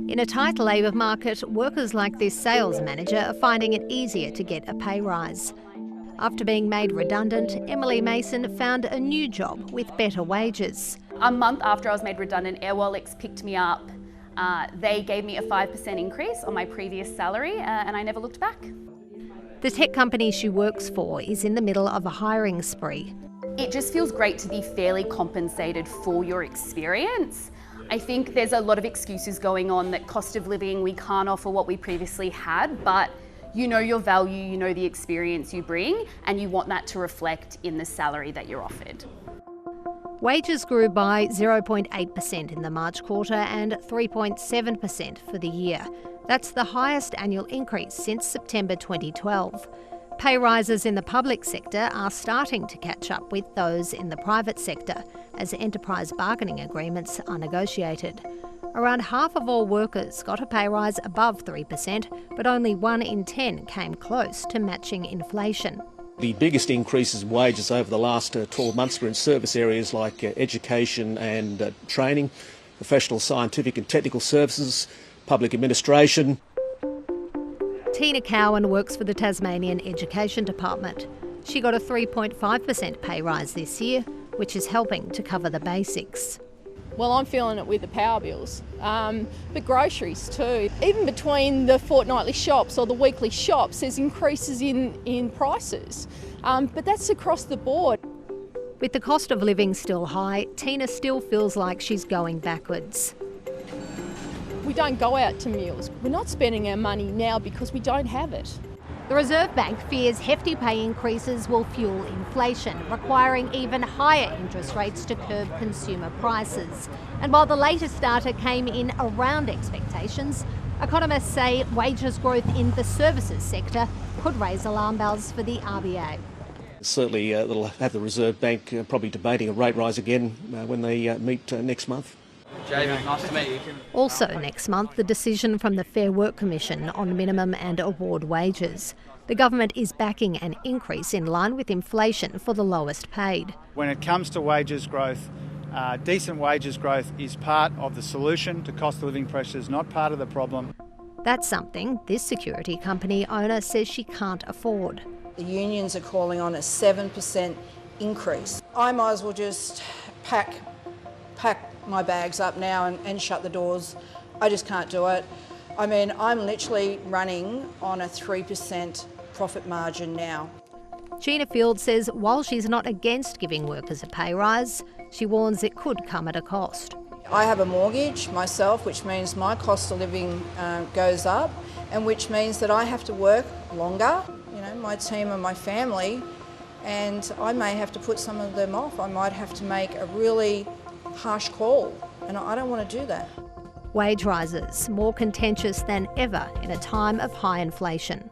In a tight labour market, workers like this sales manager are finding it easier to get a pay rise. After being made redundant, Emily Mason found a new job with better wages. A month after I was made redundant, Airwallex picked me up. They gave me a 5% increase on my previous salary, and I never looked back. The tech company she works for is in the middle of a hiring spree. It just feels great to be fairly compensated for your experience. I think there's a lot of excuses going on that cost of living, we can't offer what we previously had, but you know your value, you know the experience you bring, and you want that to reflect in the salary that you're offered. Wages grew by 0.8% in the March quarter and 3.7% for the year. That's the highest annual increase since September 2012. Pay rises in the public sector are starting to catch up with those in the private sector as enterprise bargaining agreements are negotiated. Around half of all workers got a pay rise above 3%, but only 1 in 10 came close to matching inflation. The biggest increases in wages over the last 12 months were in service areas like education and training, professional, scientific and technical services, public administration. Tina Cowan works for the Tasmanian Education Department. She got a 3.5% pay rise this year, which is helping to cover the basics. Well, I'm feeling it with the power bills, but groceries too. Even between the fortnightly shops or the weekly shops, there's increases in prices, but that's across the board. With the cost of living still high, Tina still feels like she's going backwards. We don't go out to meals. We're not spending our money now because we don't have it. The Reserve Bank fears hefty pay increases will fuel inflation, requiring even higher interest rates to curb consumer prices. And while the latest data came in around expectations, economists say wages growth in the services sector could raise alarm bells for the RBA. Certainly that'll have the Reserve Bank probably debating a rate rise again when they meet next month. Jamie, nice to meet you. Also next month, the decision from the Fair Work Commission on minimum and award wages. The government is backing an increase in line with inflation for the lowest paid. When it comes to wages growth, decent wages growth is part of the solution to cost of living pressures, not part of the problem. That's something this security company owner says she can't afford. The unions are calling on a 7% increase. I might as well just pack my bags up now and shut the doors. I just can't do it. I mean, I'm literally running on a 3% profit margin now. Gina Field says while she's not against giving workers a pay rise, she warns it could come at a cost. I have a mortgage myself, which means my cost of living goes up, and which means that I have to work longer, my team and my family, and I may have to put some of them off. I might have to make a really harsh call, and I don't want to do that. Wage rises more contentious than ever in a time of high inflation.